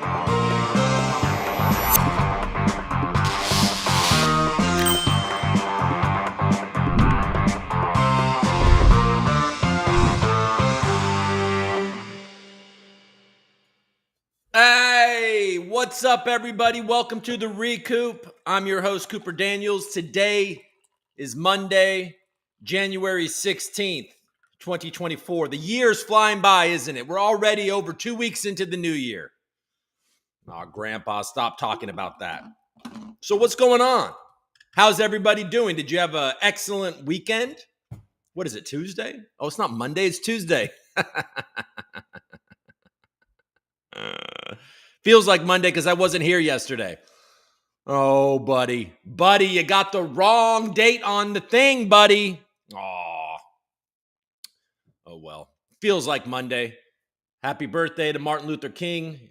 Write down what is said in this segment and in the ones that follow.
Hey, what's up, everybody? Welcome to the ReCoop. I'm your host, Cooper Daniels. Today is Monday, January 16th, 2024. The year's flying by, isn't it? We're already over 2 weeks into the new year. Oh, Grandpa, stop talking about that. So what's going on? How's everybody doing? Did you have an excellent weekend? What is it, Tuesday? Oh, it's not Monday, it's Tuesday. Feels like Monday because I wasn't here yesterday. Oh, buddy, you got the wrong date on the thing, buddy. Oh well. Feels like Monday. Happy birthday to Martin Luther King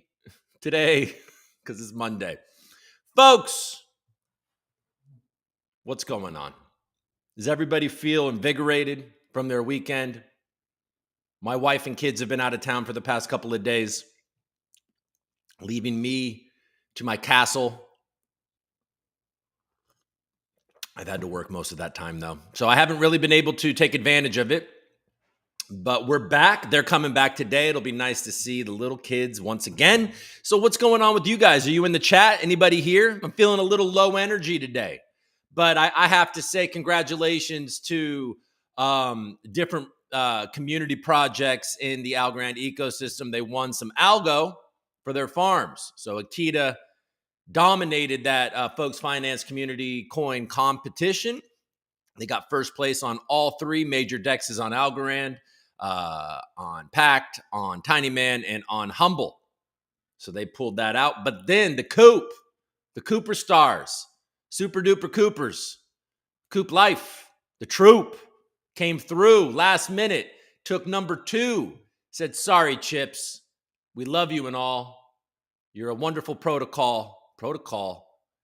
today because it's Monday. Folks, what's going on? Does everybody feel invigorated from their weekend? My wife and kids have been out of town for the past couple of days, leaving me to my castle. I've had to work most of that time, though. So I haven't really been able to take advantage of it. But we're back. They're coming back today. It'll be nice to see the little kids once again. So what's going on with you guys? Are you in the chat? Anybody here? I'm feeling a little low energy today. But I have to say congratulations to different community projects in the Algorand ecosystem. They won some algo for their farms. So Akita dominated that folks finance community coin competition. They got first place on all three major dexes on Algorand, on Pact, on Tinyman, and on Humble. So they pulled that out. But then the Cooper Stars, Super Duper Coopers, Coop Life, the troop came through last minute, took number 2, said, sorry, Chips. We love you and all. You're a wonderful protocol.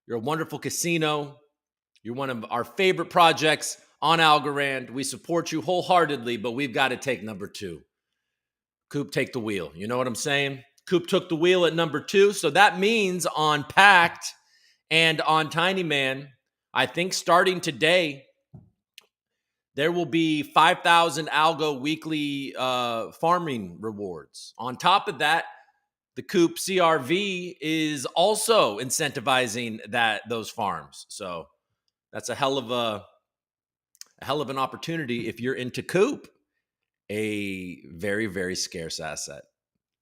You're a wonderful casino. You're one of our favorite projects on Algorand. We support you wholeheartedly, but we've got to take number 2. Coop, take the wheel. You know what I'm saying? Coop took the wheel at number 2. So that means on Pact and on Tinyman, I think starting today, there will be 5,000 algo weekly farming rewards. On top of that, the Coop CRV is also incentivizing those farms. So that's a hell of an opportunity if you're into Coop, a very, very scarce asset,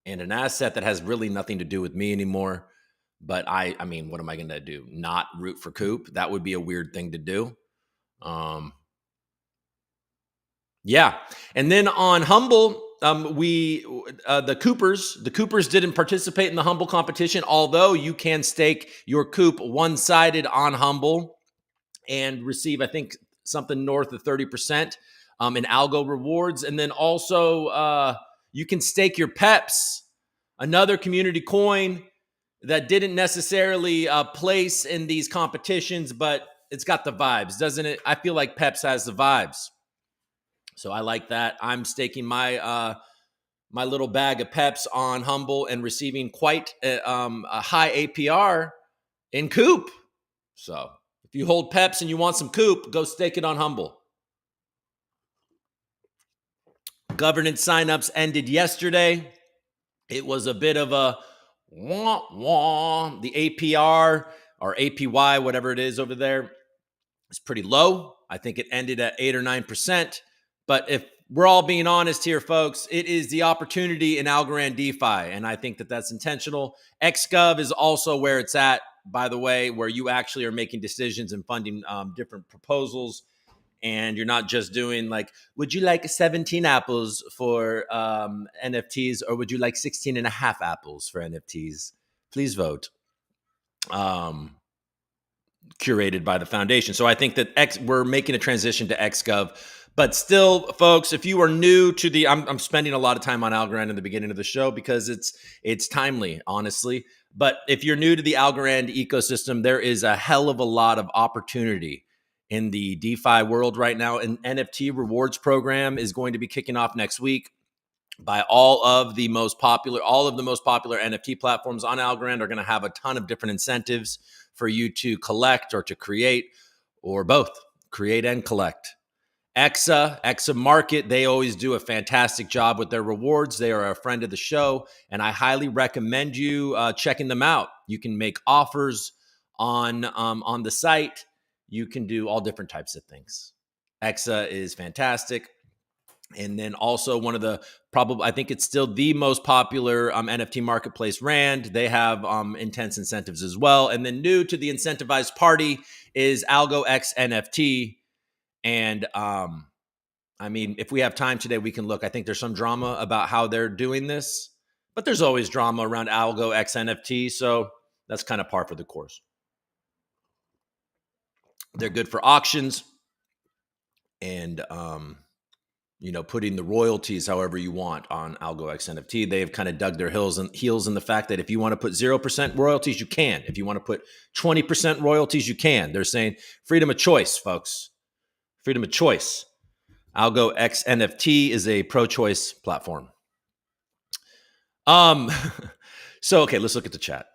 and an asset that has really nothing to do with me anymore. But I mean, what am I going to do? Not root for Coop? That would be a weird thing to do. Yeah. And then on Humble, the Coopers didn't participate in the Humble competition, although you can stake your Coop one-sided on Humble and receive, I think, something north of 30% in algo rewards. And then also you can stake your Peps, another community coin that didn't necessarily place in these competitions, but it's got the vibes, doesn't it? I feel like Peps has the vibes. So I like that. I'm staking my my little bag of Peps on Humble and receiving quite a high APR in Coop. So if you hold Peps and you want some Coop, go stake it on Humble. Governance signups ended yesterday. It was a bit of a wah-wah. The APR or APY, whatever it is over there, is pretty low. I think it ended at 8 or 9%. But if we're all being honest here, folks, it is the opportunity in Algorand DeFi, and I think that that's intentional. XGov is also where it's at, by the way, where you actually are making decisions and funding different proposals, and you're not just doing like, would you like 17 apples for NFTs, or would you like 16 and a half apples for NFTs? Please vote. Curated by the foundation. So I think that we're making a transition to XGov. But still, folks, if you are new to the, I'm spending a lot of time on Algorand in the beginning of the show because it's timely, honestly. But if you're new to the Algorand ecosystem, there is a hell of a lot of opportunity in the DeFi world right now. An NFT rewards program is going to be kicking off next week. by all of the most popular NFT platforms on Algorand are going to have a ton of different incentives for you to collect or to create, or both, create and collect. EXA Market, they always do a fantastic job with their rewards. They are a friend of the show, and I highly recommend you checking them out. You can make offers on the site. You can do all different types of things. EXA is fantastic. And then also one of the I think it's still the most popular NFT marketplace, Rand. They have intense incentives as well. And then new to the incentivized party is Algo X NFT. And I mean, if we have time today, we can look. I think there's some drama about how they're doing this, but there's always drama around Algo X NFT. So that's kind of par for the course. They're good for auctions and putting the royalties however you want on Algo X NFT. They've kind of dug their heels in the fact that if you want to put 0% royalties, you can. If you want to put 20% royalties, you can. They're saying freedom of choice, folks. Freedom of choice. Algo X NFT is a pro-choice platform. So okay, let's look at the chat.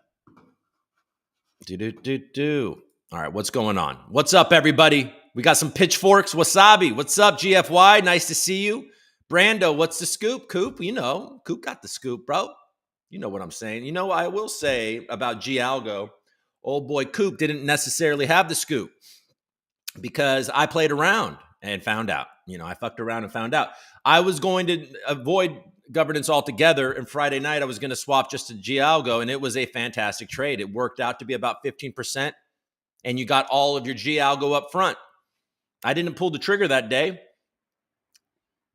All right, what's going on? What's up, everybody? We got some pitchforks. Wasabi, what's up, GFY? Nice to see you. Brando, what's the scoop? Coop, Coop got the scoop, bro. You know what I'm saying. I will say about Algo, old boy Coop didn't necessarily have the scoop because I played around and found out. I fucked around and found out. I was going to avoid governance altogether, and Friday night I was going to swap just to Algo, and it was a fantastic trade. It worked out to be about 15%, and you got all of your Algo up front. I didn't pull the trigger that day,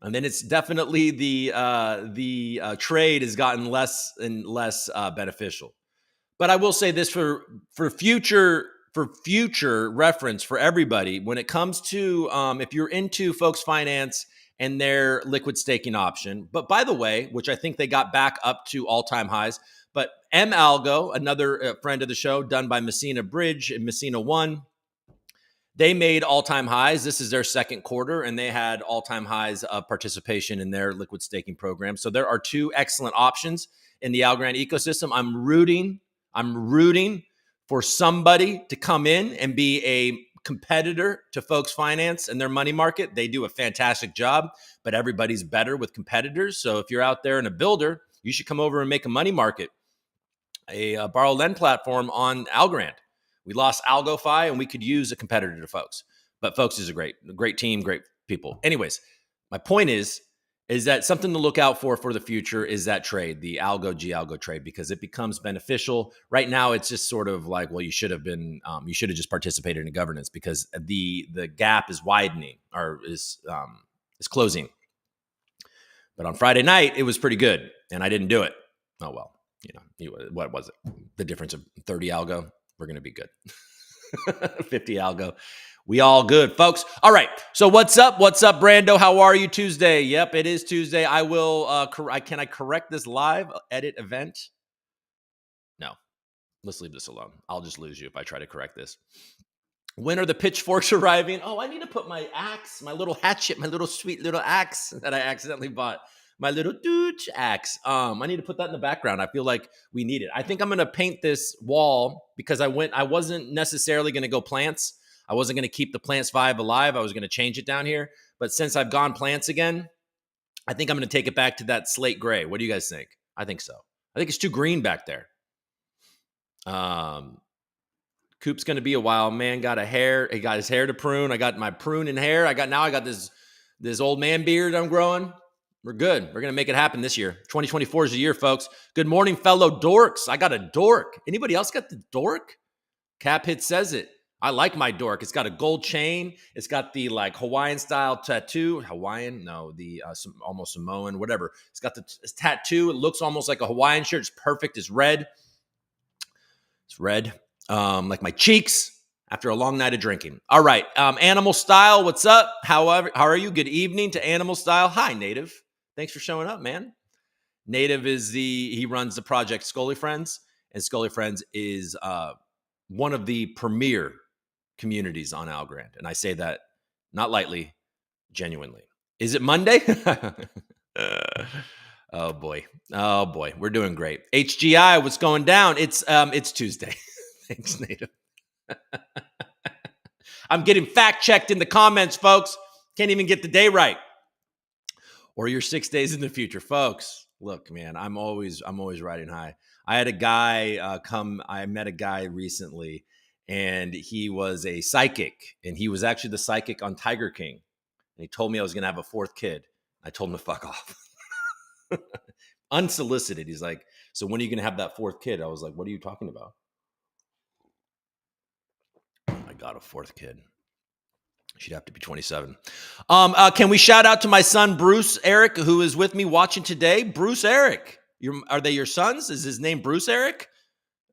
and then it's definitely the trade has gotten less and less beneficial. But I will say this for future reference for everybody, when it comes to if you're into folks finance and their liquid staking option, but by the way, which I think they got back up to all-time highs, but mALGO, another friend of the show, done by MESSINA Bridge and MESSINA ONE, they made all-time highs. This is their second quarter, and they had all-time highs of participation in their liquid staking program. So there are two excellent options in the Algorand ecosystem. I'm rooting for somebody to come in and be a competitor to folks finance and their money market. They do a fantastic job, but everybody's better with competitors. So if you're out there and a builder, you should come over and make a money market, a borrow lend platform on Algorand. We lost AlgoFi, and we could use a competitor to folks. But folks is a great team, great people. Anyways, my point is that something to look out for the future is that trade, the Algo trade, because it becomes beneficial. Right now, it's just sort of like, well, you should have just participated in governance because the gap is widening or is closing. But on Friday night, it was pretty good, and I didn't do it. Oh well, what was it? The difference of 30 Algo. We're going to be good. 50 Algo. We all good, folks. All right. So what's up? What's up, Brando? How are you? Tuesday. Yep, it is Tuesday. I will, can I correct this live edit event? No. Let's leave this alone. I'll just lose you if I try to correct this. When are the pitchforks arriving? Oh, I need to put my axe, my little hatchet, my little sweet little axe that I accidentally bought. My little dooch axe. I need to put that in the background. I feel like we need it. I think I'm going to paint this wall because I wasn't necessarily going to go plants. I wasn't going to keep the plants vibe alive. I was going to change it down here. But since I've gone plants again, I think I'm going to take it back to that slate gray. What do you guys think? I think so. I think it's too green back there. Coop's going to be a while. Man got he got his hair to prune. I got my pruning hair. I got this old man beard I'm growing. We're good. We're going to make it happen this year. 2024 is the year, folks. Good morning, fellow dorks. I got a dork. Anybody else got the dork? Cap Hit says it. I like my dork. It's got a gold chain. It's got the Hawaiian style tattoo. Hawaiian? No, the almost Samoan, whatever. It's got the tattoo. It looks almost like a Hawaiian shirt. It's perfect. It's red. It's red. Like my cheeks after a long night of drinking. All right. Animal Style, what's up? How are you? Good evening to Animal Style. Hi, Native. Thanks for showing up, man. Native he runs the project Scully Friends, and Scully Friends is one of the premier communities on Algorand. And I say that not lightly, genuinely. Is it Monday? Oh boy. Oh boy. We're doing great. HGI, what's going down? It's Tuesday. Thanks, Native. I'm getting fact checked in the comments, folks. Can't even get the day right. Or you're 6 days in the future, folks. Look, man, I'm always riding high. I had a guy I met a guy recently, and he was a psychic, and he was actually the psychic on Tiger King. And he told me I was going to have a fourth kid. I told him to fuck off. Unsolicited. He's like, so when are you going to have that fourth kid? I was like, what are you talking about? Oh my God, a fourth kid. She'd have to be 27. Can we shout out to my son, Bruce Eric, who is with me watching today? Bruce Eric. Are they your sons? Is his name Bruce Eric?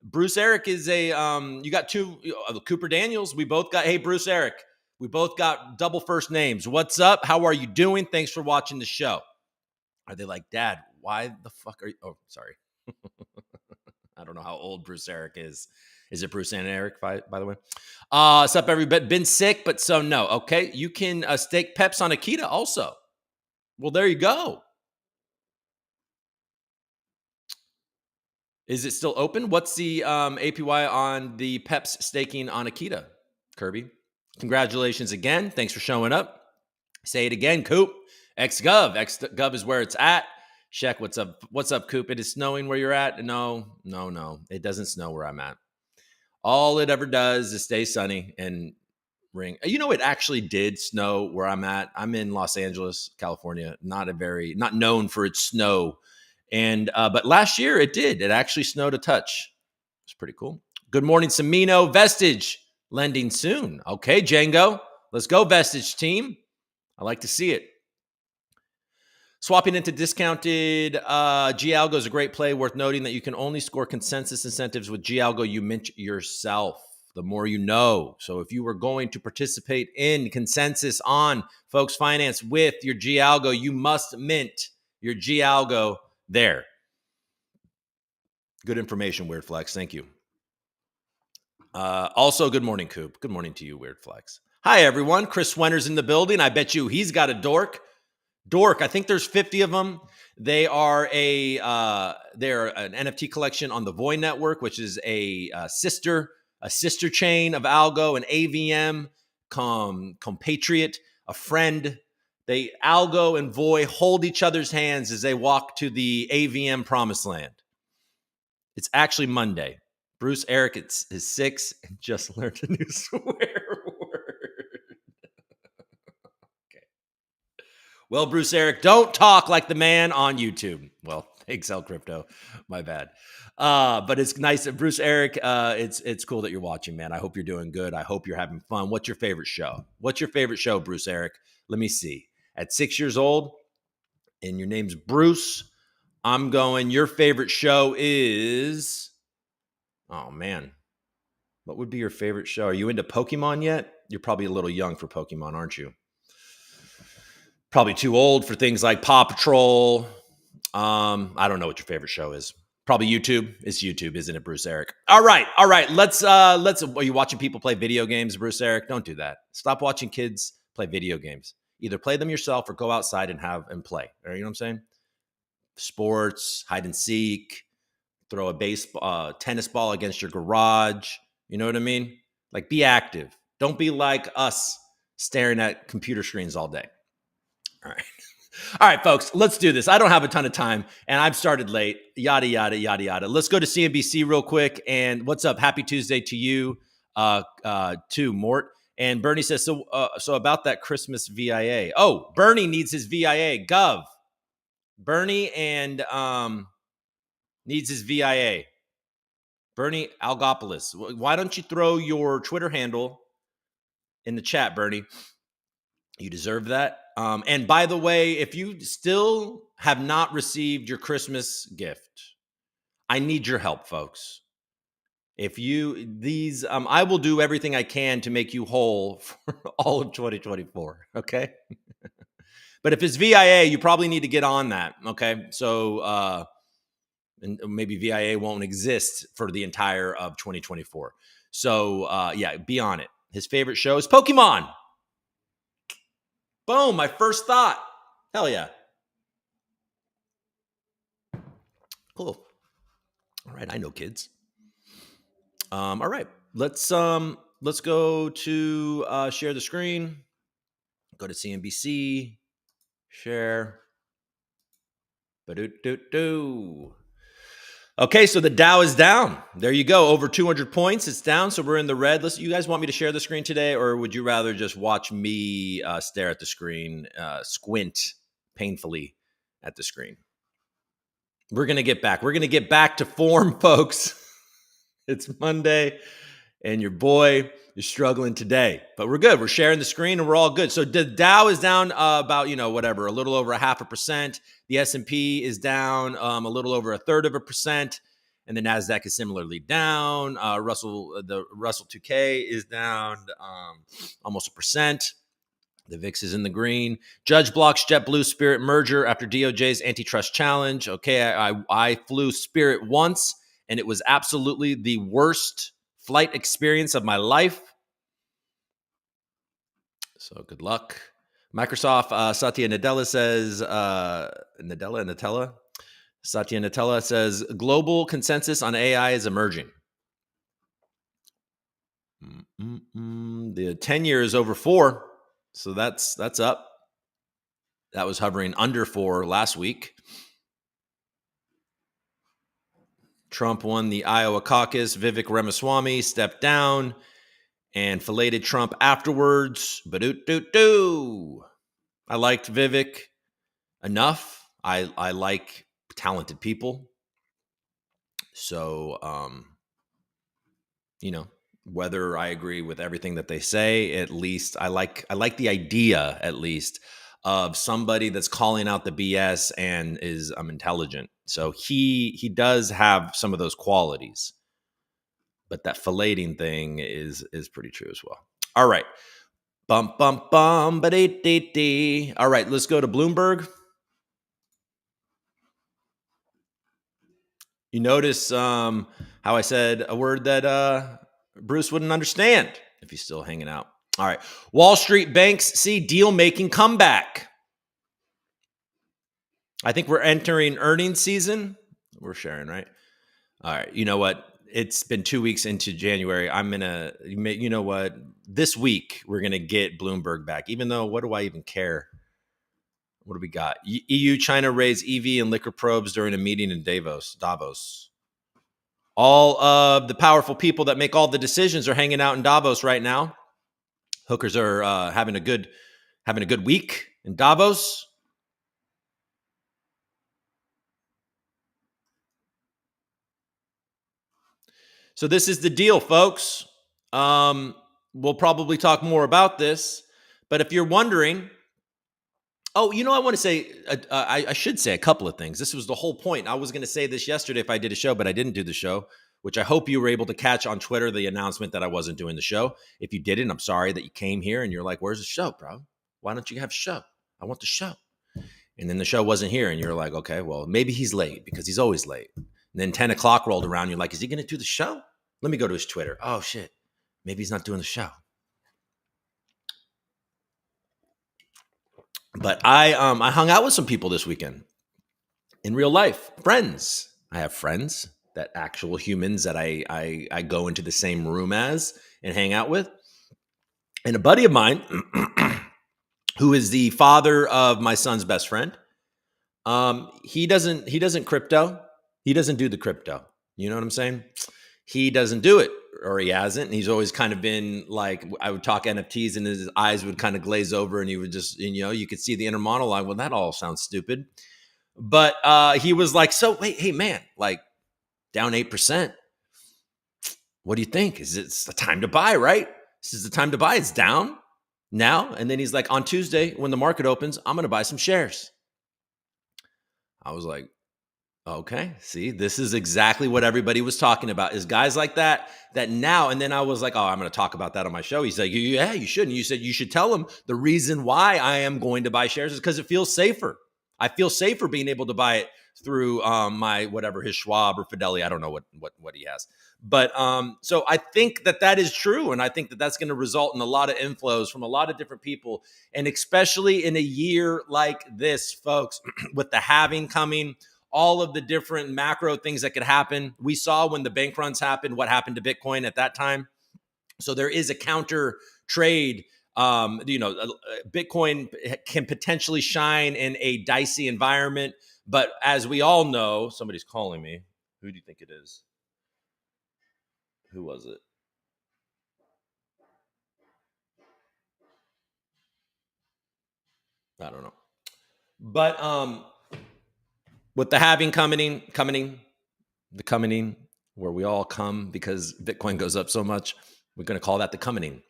Bruce Eric is you got two, Cooper Daniels. We both got, hey, Bruce Eric. We both got double first names. What's up? How are you doing? Thanks for watching the show. Are they like, Dad, why the fuck are you? Oh, sorry. I don't know how old Bruce Eric is. Is it Bruce and Eric, by the way? What's up, everybody? Been sick, but so no. Okay, you can stake Peps on Akita also. Well, there you go. Is it still open? What's the APY on the Peps staking on Akita, Kirby? Congratulations again. Thanks for showing up. Say it again, Coop. XGov. XGov is where it's at. Shek, what's up? What's up, Coop? It is snowing where you're at? No. It doesn't snow where I'm at. All it ever does is stay sunny and ring. You know, it actually did snow where I'm at. I'm in Los Angeles, California. Not known for its snow. And but last year it did. It actually snowed a touch. It's pretty cool. Good morning, Samino. Vestige lending soon. Okay, Django. Let's go, Vestige team. I like to see it. Swapping into discounted GAlgo is a great play. Worth noting that you can only score consensus incentives with GAlgo you mint yourself. The more you know. So if you were going to participate in consensus on Folks Finance with your GAlgo, you must mint your GAlgo there. Good information, Weird Flex. Thank you. Also, good morning, Coop. Good morning to you, Weird Flex. Hi, everyone. Chris Swenner's in the building. I bet you he's got a dork. I think there's 50 of them. They are they're an NFT collection on the Voy network, which is a sister chain of Algo, an AVM, compatriot, a friend. Algo and Voy hold each other's hands as they walk to the AVM promised land. It's actually Monday. Bruce Eric is 6 and just learned a new swear word. Okay. Well, Bruce Eric, don't talk like the man on YouTube. Well, thanks, El Crypto. My bad. But it's nice that Bruce Eric, it's cool that you're watching, man. I hope you're doing good. I hope you're having fun. What's your favorite show? Bruce Eric? Let me see. At 6 years old, and your name's Bruce, I'm going, your favorite show is, oh man, what would be your favorite show? Are you into Pokemon yet? You're probably a little young for Pokemon, aren't you? Probably too old for things like Paw Patrol. I don't know what your favorite show is. Probably YouTube. It's YouTube, isn't it, Bruce Eric? All right. Let's. Are you watching people play video games, Bruce Eric? Don't do that. Stop watching kids play video games. Either play them yourself or go outside and play. You know what I'm saying? Sports, hide and seek, throw a tennis ball against your garage. You know what I mean? Like, be active. Don't be like us staring at computer screens all day. All right, folks, let's do this. I don't have a ton of time, and I've started late. Yada, yada, yada, yada. Let's go to CNBC real quick. And what's up? Happy Tuesday to you, too, Mort. And Bernie says, so about that Christmas VIA. Oh, Bernie needs his VIA. Gov. Bernie and needs his VIA. Bernie Algopoulos. Why don't you throw your Twitter handle in the chat, Bernie? You deserve that. And by the way, if you still have not received your Christmas gift, I need your help, folks. I will do everything I can to make you whole for all of 2024. Okay. But if it's VIA, you probably need to get on that. Okay. So, and maybe VIA won't exist for the entire of 2024. So, yeah, be on it. His favorite show is Pokemon. Boom. My first thought. Hell yeah. All right, I know kids. All right, let's go to share the screen. Go to CNBC, share. Ba-do-do-do. Okay, so the Dow is down. There you go, over 200 points. It's down, so we're in the red. You guys want me to share the screen today, or would you rather just watch me stare at the screen, squint painfully at the screen? We're gonna get back. We're gonna get back to form, folks. It's Monday, and your boy is struggling today, but we're good. We're sharing the screen, and we're all good. So the Dow is down about whatever, a little over 0.5%. The S&P is down a little over 0.33%, and the Nasdaq is similarly down. The Russell 2K is down almost 1%. The VIX is in the green. Judge blocks JetBlue Spirit merger after DOJ's antitrust challenge. Okay, I flew Spirit once, and it was absolutely the worst flight experience of my life. So good luck. Microsoft, Satya Nadella says, Satya Nadella says, global consensus on AI is emerging. The 10-year is over 4, so that's up. That was hovering under 4 last week. Trump won the Iowa caucus. Vivek Ramaswamy stepped down and filleted Trump afterwards. Ba-do-do-do. I liked Vivek enough. I like talented people. So, whether I agree with everything that they say, at least I like the idea, at least, of somebody that's calling out the BS and is intelligent. So he does have some of those qualities, but that filleting thing is pretty true as well. All right. Bum, bum, bum, ba-dee-dee-dee. All right, let's go to Bloomberg. You notice how I said a word that Bruce wouldn't understand if he's still hanging out. All right. Wall Street banks see deal-making comeback. I think we're entering earnings season. We're sharing, right? All right. You know what? It's been 2 weeks into January. You know what? This week, we're going to get Bloomberg back, even though what do I even care? What do we got? EU, China raise EV and liquor probes during a meeting in Davos. All of the powerful people that make all the decisions are hanging out in Davos right now. Hookers are having a good week in Davos. So this is the deal, folks. We'll probably talk more about this, but if you're wondering, I want to say, I should say a couple of things. This was the whole point. I was going to say this yesterday if I did a show, but I didn't do the show, which I hope you were able to catch on Twitter, the announcement that I wasn't doing the show. If you didn't, I'm sorry that you came here and you're like, where's the show, bro? Why don't you have a show? I want the show. And then the show wasn't here. And you're like, okay, well, maybe he's late because he's always late. And then 10 o'clock rolled around. You're like, is he going to do the show? Let me go to his Twitter. Oh, shit. Maybe he's not doing the show. But I hung out with some people this weekend in real life. Friends. I have friends, that actual humans that I go into the same room as and hang out with. And a buddy of mine, who is the father of my son's best friend, he doesn't crypto. He doesn't do the crypto. You know what I'm saying? He doesn't do it, or he hasn't. And he's always kind of been like, I would talk NFTs and his eyes would kind of glaze over and he would just, you could see the inner monologue. Well, that all sounds stupid. But he was like, so wait, hey man, like down 8%. What do you think? Is it the time to buy, right? This is the time to buy. It's down now. And then he's like, on Tuesday, when the market opens, I'm going to buy some shares. I was like, okay, see, this is exactly what everybody was talking about, is guys like that now. And then I was like, oh, I'm going to talk about that on my show. He's like, yeah, you shouldn't. You said you should tell him the reason why I am going to buy shares is because it feels safer. I feel safer being able to buy it through my whatever, his Schwab or Fidelity. I don't know what he has. But so I think that is true. And I think that that's going to result in a lot of inflows from a lot of different people. And especially in a year like this, folks, with the halving coming, all of the different macro things that could happen. We saw when the bank runs happened, what happened to Bitcoin at that time. So there is a counter trade. Bitcoin can potentially shine in a dicey environment. But as we all know, somebody's calling me. Who do you think it is? Who was it? I don't know. But with the halving coming, where we all come because Bitcoin goes up so much, we're going to call that the coming.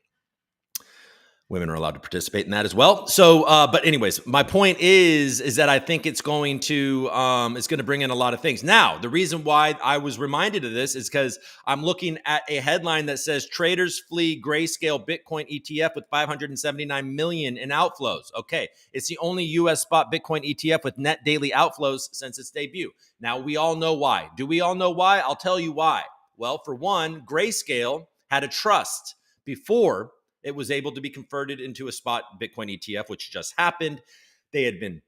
Women are allowed to participate in that as well. So, but anyways, my point is that I think it's going to bring in a lot of things. Now, the reason why I was reminded of this is because I'm looking at a headline that says traders flee grayscale Bitcoin ETF with 579 million in outflows. Okay, it's the only U.S. spot Bitcoin ETF with net daily outflows since its debut. Now, we all know why. Do we all know why? I'll tell you why. Well, for one, Grayscale had a trust before it was able to be converted into a spot Bitcoin ETF, which just happened. They had been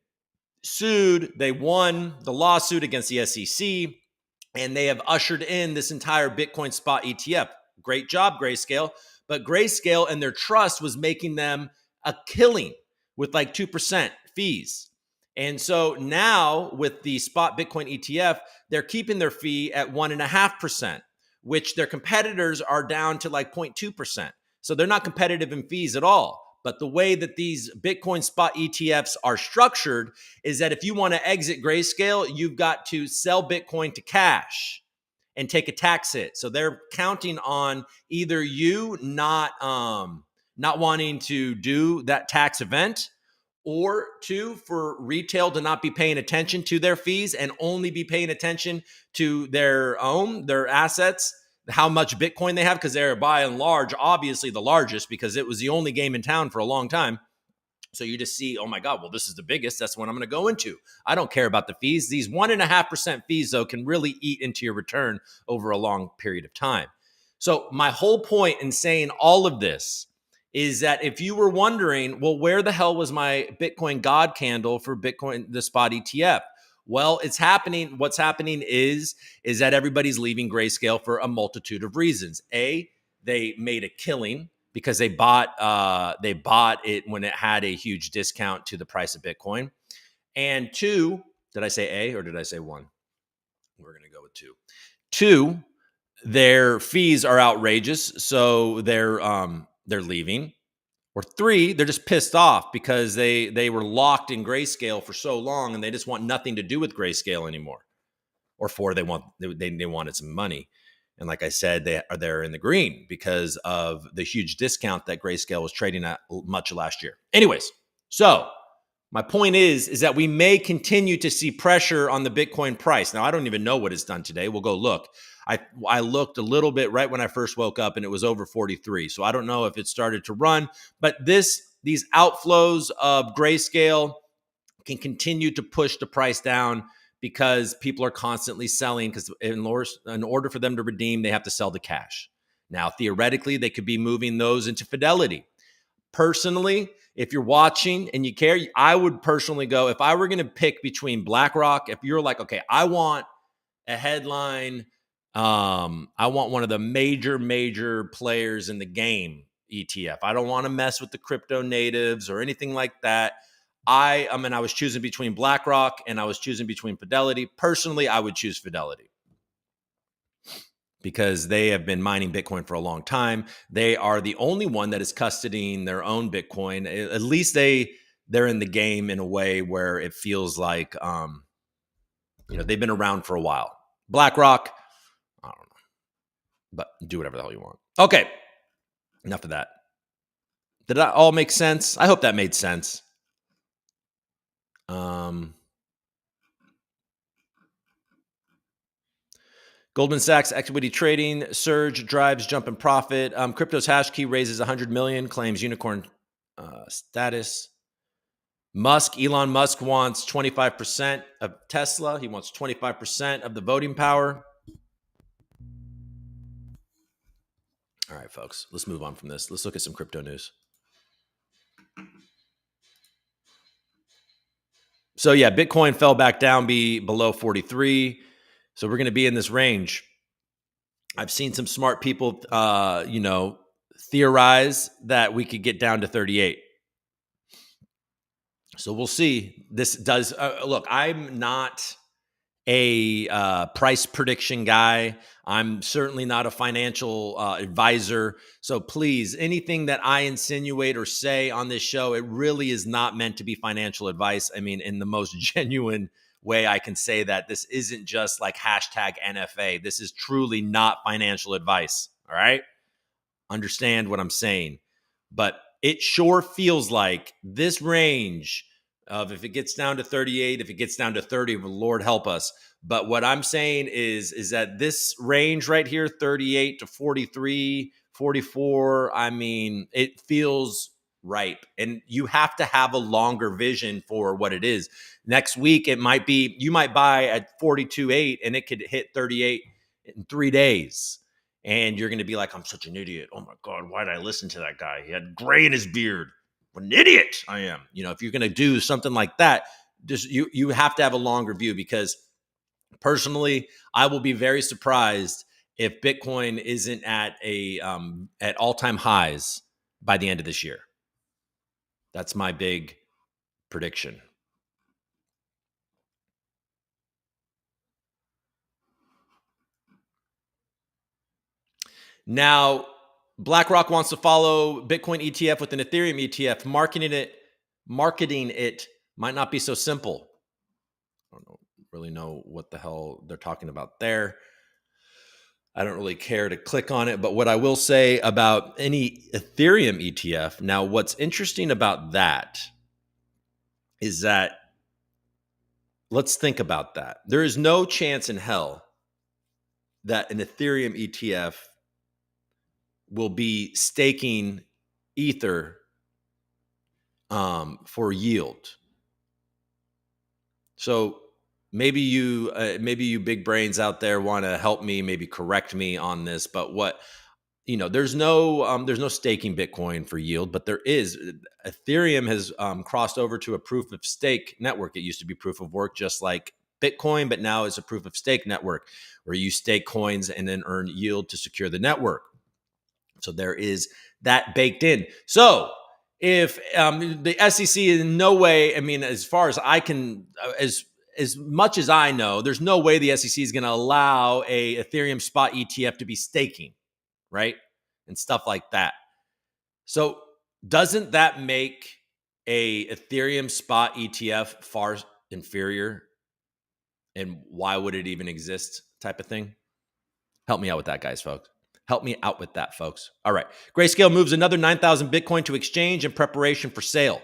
sued. They won the lawsuit against the SEC, and they have ushered in this entire Bitcoin spot ETF. Great job, Grayscale. But Grayscale and their trust was making them a killing with like 2% fees. And so now with the spot Bitcoin ETF, they're keeping their fee at 1.5%, which their competitors are down to like 0.2%. So they're not competitive in fees at all. But the way that these Bitcoin spot ETFs are structured is that if you want to exit Grayscale, you've got to sell Bitcoin to cash and take a tax hit. So they're counting on either you not wanting to do that tax event, or two, for retail to not be paying attention to their fees and only be paying attention to their assets, how much Bitcoin they have, because they're by and large, obviously the largest, because it was the only game in town for a long time. So you just see, oh my God, well, this is the biggest. That's what I'm going to go into. I don't care about the fees. These 1.5% fees, though, can really eat into your return over a long period of time. So my whole point in saying all of this is that if you were wondering, well, where the hell was my Bitcoin God candle for Bitcoin, the spot ETF? Well, it's happening. What's happening is that everybody's leaving Grayscale for a multitude of reasons. A, they made a killing because they bought it when it had a huge discount to the price of Bitcoin. And two, did I say A or did I say one? We're going to go with two. Two, their fees are outrageous, so they're leaving. Or three, they're just pissed off because they were locked in Grayscale for so long and they just want nothing to do with Grayscale anymore. Or four, they wanted some money. And like I said, they're in the green because of the huge discount that Grayscale was trading at much of last year. Anyways, so my point is that we may continue to see pressure on the Bitcoin price. Now, I don't even know what it's done today. We'll go look. I looked a little bit right when I first woke up and it was over 43. So I don't know if it started to run, but these outflows of Grayscale can continue to push the price down because people are constantly selling, because in order for them to redeem, they have to sell the cash. Now, theoretically, they could be moving those into Fidelity. Personally, if you're watching and you care, I would personally go, if I were going to pick between BlackRock, if you're like, okay, I want a headline, I want one of the major players in the game ETF. I don't want to mess with the crypto natives or anything like that. I was choosing between BlackRock and I was choosing between Fidelity. Personally, I would choose Fidelity because they have been mining Bitcoin for a long time. They are the only one that is custodying their own Bitcoin. At least they're in the game in a way where it feels like they've been around for a while. BlackRock, I don't know, but do whatever the hell you want. Okay, enough of that. Did that all make sense? I hope that made sense. Goldman Sachs equity trading surge drives jump in profit. Crypto's hash key raises 100 million, claims unicorn status. Elon Musk wants 25% of Tesla. He wants 25% of the voting power. All right, folks, let's move on from this. Let's look at some crypto news. So yeah, Bitcoin fell back down below 43. So we're going to be in this range. I've seen some smart people, theorize that we could get down to 38. So we'll see. This does look. I'm not a price prediction guy. I'm certainly not a financial advisor. So please, anything that I insinuate or say on this show, it really is not meant to be financial advice. I mean, in the most genuine way I can say that, this isn't just like hashtag NFA. This is truly not financial advice. All right. Understand what I'm saying. But it sure feels like this range of, if it gets down to 38, if it gets down to 30, Lord help us. But what I'm saying is that this range right here, 38 to 43, 44, I mean, it feels ripe. And you have to have a longer vision for what it is. Next week, it might be, you might buy at 42.8 and it could hit 38 in 3 days. And you're going to be like, I'm such an idiot. Oh my God, why did I listen to that guy? He had gray in his beard. What an idiot I am. If you're going to do something like that, just you have to have a longer view, because personally, I will be very surprised if Bitcoin isn't at at all-time highs by the end of this year. That's my big prediction. Now, BlackRock wants to follow Bitcoin ETF with an Ethereum ETF. Marketing it might not be so simple. I don't really know what the hell they're talking about there. I don't really care to click on it. But what I will say about any Ethereum ETF, now what's interesting about that is that, let's think about that. There is no chance in hell that an Ethereum ETF will be staking Ether for yield. So maybe you big brains out there want to help me, maybe correct me on this. But there's no staking Bitcoin for yield, but there is. Ethereum has crossed over to a proof of stake network. It used to be proof of work, just like Bitcoin, but now it's a proof of stake network where you stake coins and then earn yield to secure the network. So there is that baked in. So if the SEC in no way, I mean, as far as I can, as much as I know, there's no way the SEC is going to allow a Ethereum spot ETF to be staking, right? And stuff like that. So doesn't that make a Ethereum spot ETF far inferior? And why would it even exist, type of thing? Help me out with that, guys, folks. Help me out with that, folks. All right. Grayscale moves another 9,000 Bitcoin to exchange in preparation for sale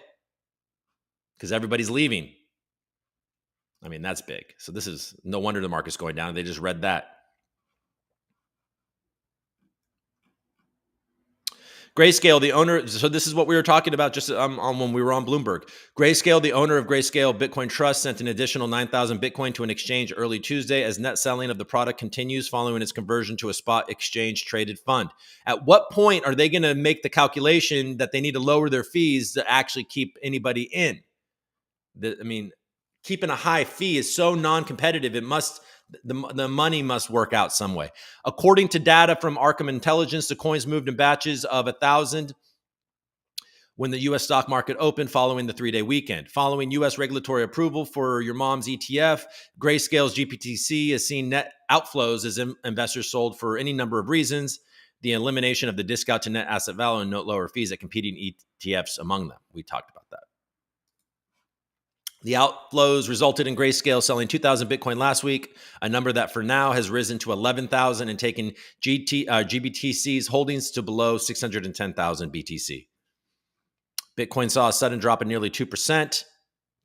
because everybody's leaving. I mean, that's big. So this is no wonder the market's going down. They just read that. Grayscale, the owner. So this is what we were talking about just on when we were on Bloomberg. Grayscale, the owner of Grayscale Bitcoin Trust, sent an additional 9,000 Bitcoin to an exchange early Tuesday as net selling of the product continues following its conversion to a spot exchange traded fund. At what point are they going to make the calculation that they need to lower their fees to actually keep anybody in? Keeping a high fee is so non-competitive. The money must work out some way. According to data from Arkham Intelligence, the coins moved in batches of 1,000 when the U.S. stock market opened following the 3-day weekend. Following U.S. regulatory approval for your mom's ETF, Grayscale's GPTC has seen net outflows as investors sold for any number of reasons. The elimination of the discount to net asset value and lower fees at competing ETFs among them. We talked about that. The outflows resulted in Grayscale selling 2,000 Bitcoin last week, a number that for now has risen to 11,000 and taken GBTC's holdings to below 610,000 BTC. Bitcoin saw a sudden drop of nearly 2%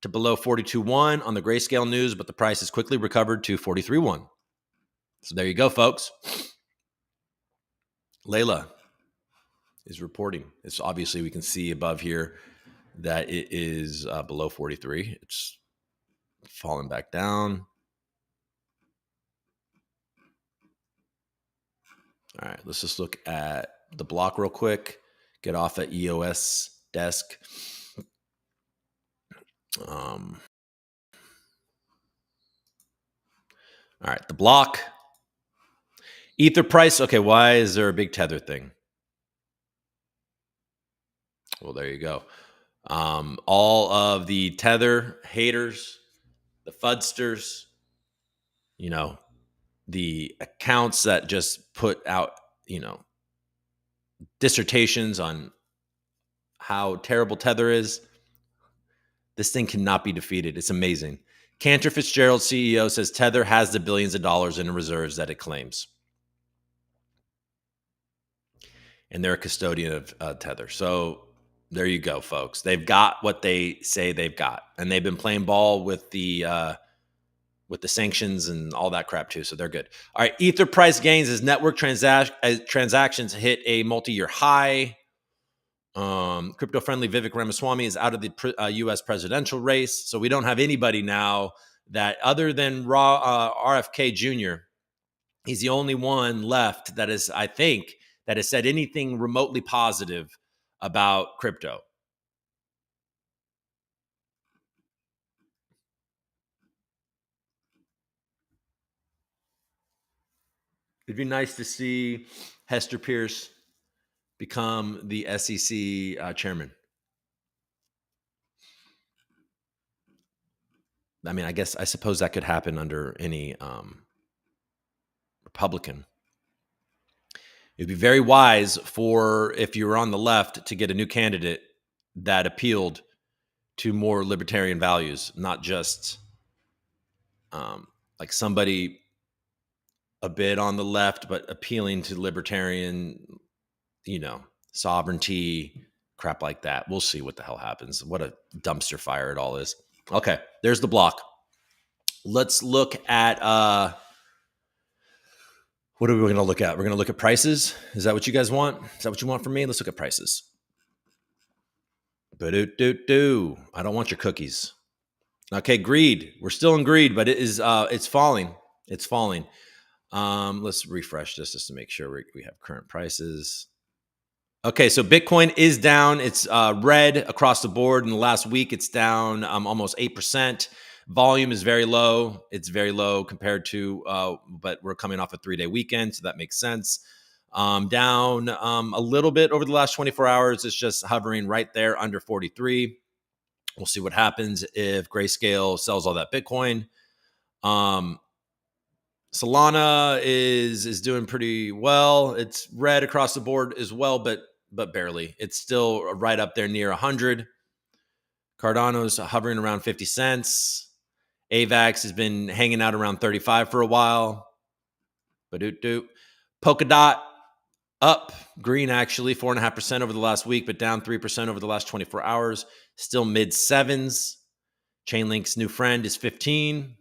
to below 42.1 on the Grayscale news, but the price has quickly recovered to 43.1. So there you go, folks. Layla is reporting. It's obviously, we can see above here that it is below 43. It's falling back down. All right, let's just look at the block real quick. Get off at EOS desk. All right, the block. Ether price. Okay, why is there a big tether thing? Well, there you go. All of the tether haters, the fudsters, you know, the accounts that just put out, dissertations on how terrible tether is. This thing cannot be defeated. It's amazing. Cantor Fitzgerald, CEO, says Tether has the billions of dollars in reserves that it claims. And they're a custodian of Tether. So there you go, folks. They've got what they say they've got. And they've been playing ball with the sanctions and all that crap too. So they're good. All right. Ether price gains as network transactions hit a multi-year high. Crypto-friendly Vivek Ramaswamy is out of the U.S. presidential race. So we don't have anybody now that, other than RFK Jr., he's the only one left that is, I think, that has said anything remotely positive about crypto. It'd be nice to see Hester Pierce become the SEC chairman. I mean, I suppose that could happen under any Republican. It'd be very wise for, if you were on the left, to get a new candidate that appealed to more libertarian values, not just like somebody a bit on the left, but appealing to libertarian, sovereignty, crap like that. We'll see what the hell happens. What a dumpster fire it all is. Okay, there's the block. Let's look at what are we going to look at? We're going to look at prices. Is that what you guys want? Is that what you want from me? Let's look at prices. I don't want your cookies. Okay, greed. We're still in greed, but it's falling. It's falling. Let's refresh this just to make sure we have current prices. Okay, so Bitcoin is down. It's red across the board. In the last week, it's down almost 8%. Volume is very low. It's very low compared to, but we're coming off a 3-day weekend, so that makes sense. Down a little bit over the last 24 hours. It's just hovering right there under 43. We'll see what happens if Grayscale sells all that Bitcoin. Solana is doing pretty well. It's red across the board as well, but barely. It's still right up there near 100. Cardano's hovering around 50 cents. AVAX has been hanging out around 35 for a while. Polkadot up, green actually, 4.5% over the last week, but down 3% over the last 24 hours. Still mid sevens. Chainlink's new friend is 15.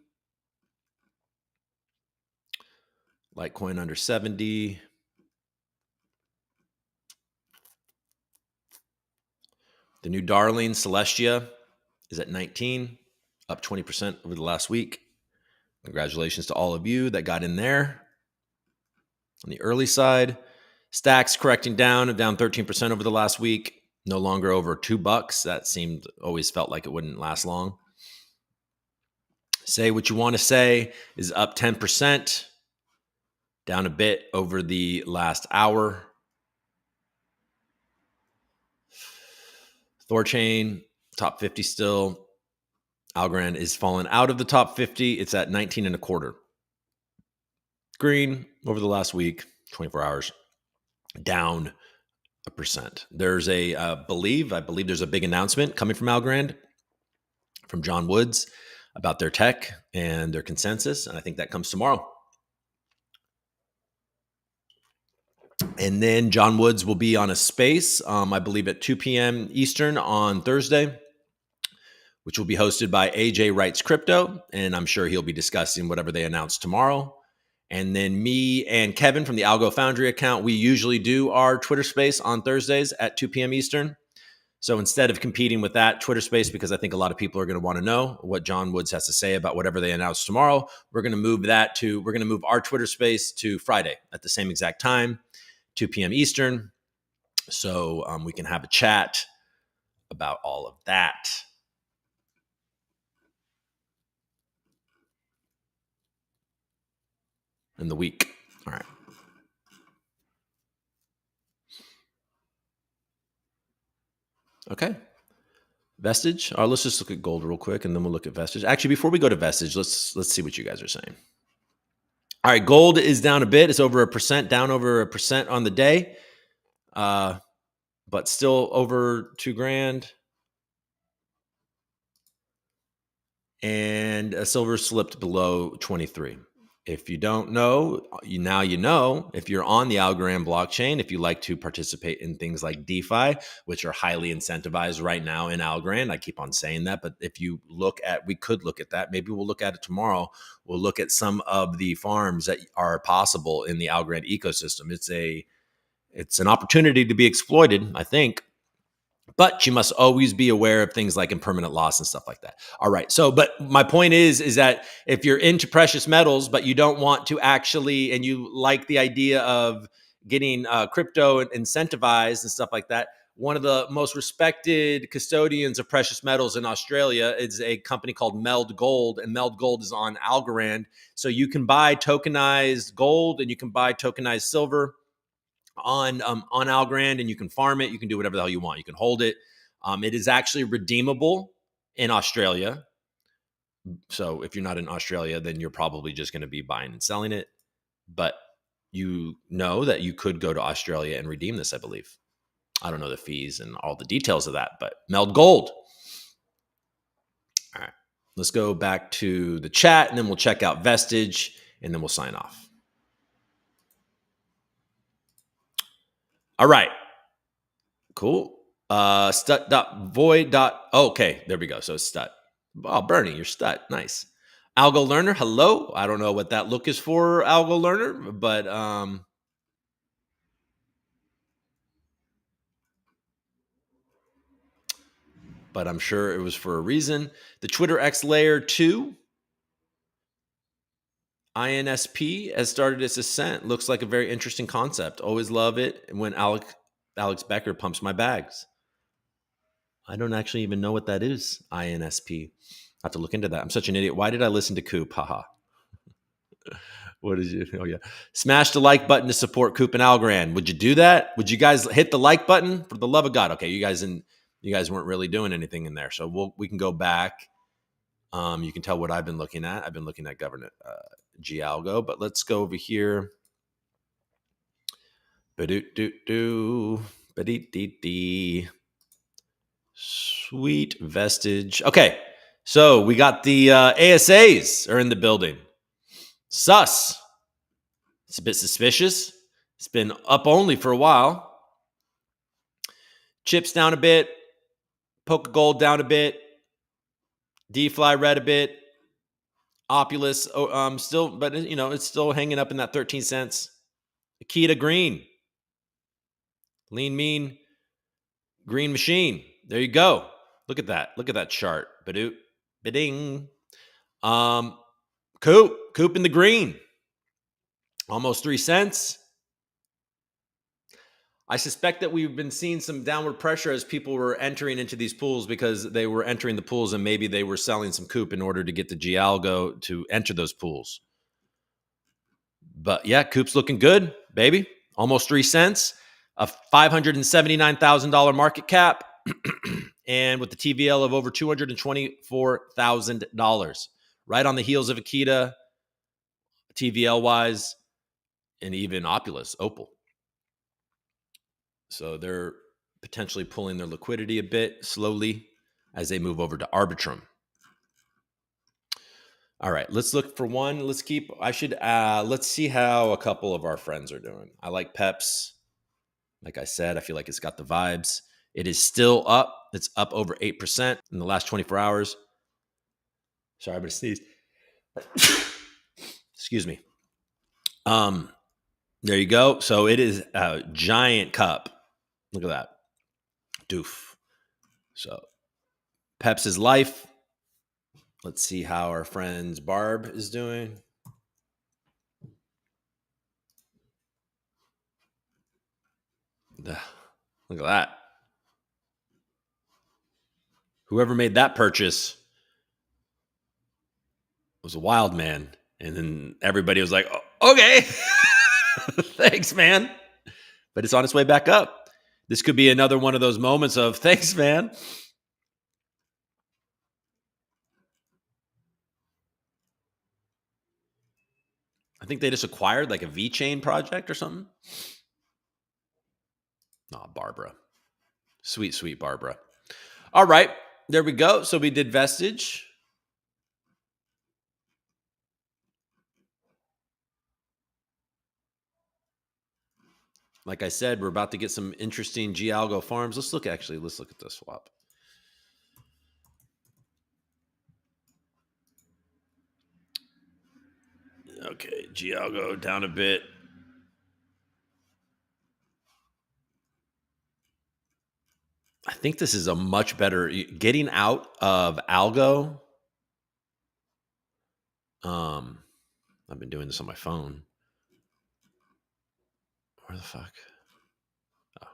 Litecoin under 70. The new darling, Celestia, is at 19, up 20% over the last week. Congratulations to all of you that got in there. On the early side, Stacks correcting down 13% over the last week. No longer over $2. That always felt like it wouldn't last long. Say What You Want to Say is up 10%, down a bit over the last hour. Thorchain, top 50 still. Algorand is falling out of the top 50. It's at 19.25. Green over the last week, 24 hours, down 1%. There's I believe there's a big announcement coming from Algorand, from John Woods, about their tech and their consensus. And I think that comes tomorrow. And then John Woods will be on a space, I believe at 2 p.m. Eastern on Thursday, which will be hosted by AJ Writes Crypto. And I'm sure he'll be discussing whatever they announce tomorrow. And then me and Kevin from the Algo Foundry account, we usually do our Twitter space on Thursdays at 2 p.m. Eastern. So instead of competing with that Twitter space, because I think a lot of people are going to want to know what John Woods has to say about whatever they announce tomorrow, we're going to move our Twitter space to Friday at the same exact time, 2 p.m. Eastern. So we can have a chat about all of that. in the week. All right. Okay. Vestige. All right, let's just look at gold real quick, and then we'll look at Vestige. Actually, before we go to Vestige, let's see what you guys are saying. All right, gold is down a bit. It's over 1%, down over 1% on the day, but still over $2,000. And silver slipped below 23. If you don't know, now you know. If you're on the Algorand blockchain, if you like to participate in things like DeFi, which are highly incentivized right now in Algorand, I keep on saying that, but if you look at, we could look at that. Maybe we'll look at it tomorrow. We'll look at some of the farms that are possible in the Algorand ecosystem. It's an opportunity to be exploited, I think. But you must always be aware of things like impermanent loss and stuff like that. All right. So, but my point is that if you're into precious metals, but you don't want to actually, and you like the idea of getting crypto incentivized and stuff like that, one of the most respected custodians of precious metals in Australia is a company called mALGO, and mALGO is on Algorand. So you can buy tokenized gold and you can buy tokenized silver on Algorand, and you can farm it. You can do whatever the hell you want. You can hold it. It is actually redeemable in Australia. So if you're not in Australia, then you're probably just going to be buying and selling it. But you know that you could go to Australia and redeem this, I believe. I don't know the fees and all the details of that, but meld gold. All right. Let's go back to the chat, and then we'll check out Vestige, and then we'll sign off. All right. Cool. Stut.void. Okay, there we go. So stut. Oh, Bernie, you're stut. Nice. Algo Learner, hello. I don't know what that look is for, Algo Learner, but I'm sure it was for a reason. The Twitter X Layer 2 INSP has started its ascent. Looks like a very interesting concept. Always love it when Alex Becker pumps my bags. I don't actually even know what that is, INSP. I have to look into that. I'm such an idiot. Why did I listen to Coop? Haha. What is you? Oh yeah. Smash the like button to support Coop and Algorand. Would you do that? Would you guys hit the like button for the love of God? Okay, you guys weren't really doing anything in there, so we can go back. You can tell what I've been looking at. I've been looking at government GALGO, but let's go over here. Sweet Vestige. Okay, so we got the ASAs are in the building. Sus. It's a bit suspicious. It's been up only for a while. Chips down a bit. Polka Gold down a bit. DFly red a bit. Opulus still, but it's still hanging up in that 13 cents. Akita green. Lean mean green machine. There you go. Look at that. Look at that chart. Badoot. Bidding. Coop in the green. Almost 3 cents. I suspect that we've been seeing some downward pressure as people were entering into these pools because they were entering the pools and maybe they were selling some Coop in order to get the GALGO to enter those pools. But yeah, Coop's looking good, baby. Almost 3 cents, a $579,000 market cap, and with the TVL of over $224,000. Right on the heels of Akita, TVL-wise, and even Opulus, Opal. So they're potentially pulling their liquidity a bit slowly as they move over to Arbitrum. All right, let's look for one. Let's see how a couple of our friends are doing. I like Peps. Like I said, I feel like it's got the vibes. It is still up. It's up over 8% in the last 24 hours. Sorry, I'm going to sneeze. Excuse me. There you go. So it is a giant cup. Look at that. Doof. So Peps is life. Let's see how our friend's Barb is doing. Look at that. Whoever made that purchase was a wild man. And then everybody was like, "Oh, okay, thanks, man." But it's on its way back up. This could be another one of those moments of thanks, man. I think they just acquired like a VeChain project or something. Oh, Barbara. Sweet, sweet Barbara. All right, there we go. So we did Vestige. Like I said, we're about to get some interesting GALGO farms. Let's look at this swap. Okay, GALGO down a bit. I think this is a much better getting out of algo. I've been doing this on my phone. Where the fuck? Oh.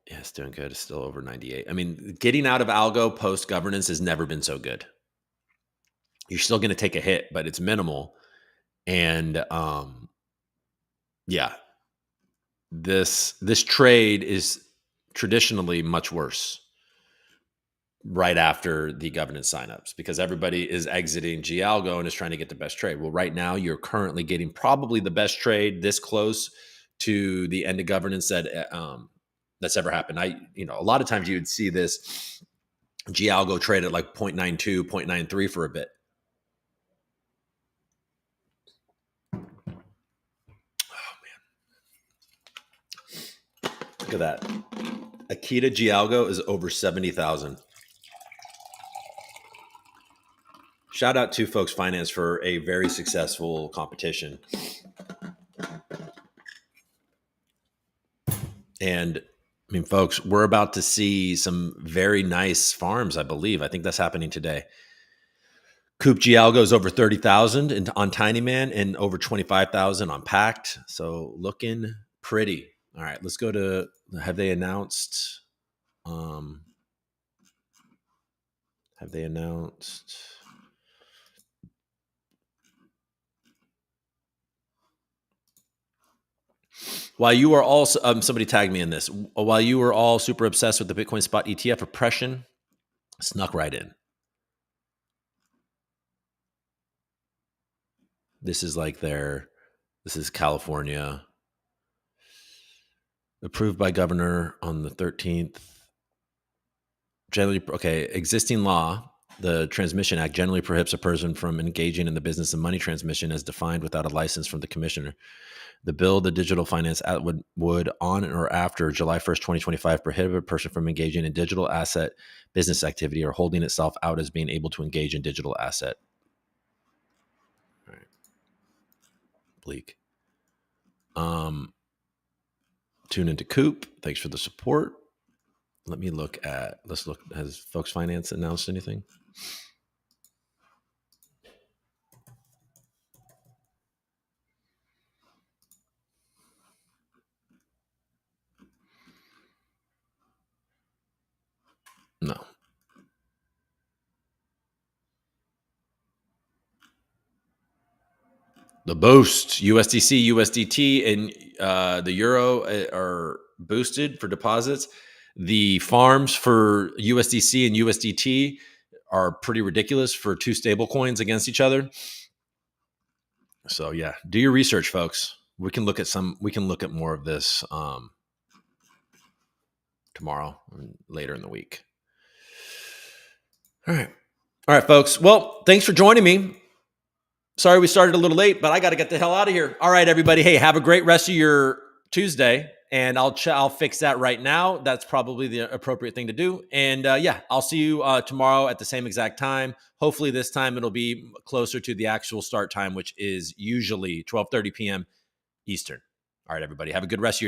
Yeah, it's doing good. It's still over 98. I mean, getting out of algo post governance has never been so good. You're still going to take a hit, but it's minimal. And yeah, this trade is traditionally much worse right after the governance signups because everybody is exiting GALGO and is trying to get the best trade. Well, right now you're currently getting probably the best trade this close to the end of governance that's ever happened. A lot of times you would see this GALGO trade at like 0.92, 0.93 for a bit. Oh man. Look at that. Akita GALGO is over 70,000. Shout out to Folks Finance for a very successful competition. And I mean, folks, we're about to see some very nice farms, I believe. I think that's happening today. Coop GALGO is over 30,000 on Tiny Man and over 25,000 on Pact. So looking pretty. All right, let's go to, have they announced? While you are all, somebody tagged me in this, while you were all super obsessed with the Bitcoin spot ETF, oppression snuck right in. This is this is California. Approved by governor on the 13th. Generally, okay, existing law, the Transmission Act generally prohibits a person from engaging in the business of money transmission as defined without a license from the commissioner. The bill, the Digital Finance Act, would on or after July 1st, 2025, prohibit a person from engaging in digital asset business activity or holding itself out as being able to engage in digital asset. All right. Bleak. Tune into Coop. Thanks for the support. Let's look. Has Folks Finance announced anything? No. The boost, USDC, USDT, and the euro are boosted for deposits. The farms for USDC and USDT are pretty ridiculous for two stable coins against each other. So yeah, do your research, folks. We can look at more of this tomorrow and later in the week. All right, folks. Well, thanks for joining me. Sorry we started a little late, but I got to get the hell out of here. All right, everybody. Hey, have a great rest of your Tuesday, and I'll fix that right now. That's probably the appropriate thing to do. And yeah, I'll see you tomorrow at the same exact time. Hopefully this time it'll be closer to the actual start time, which is usually 12:30 p.m. Eastern. All right, everybody. Have a good rest of your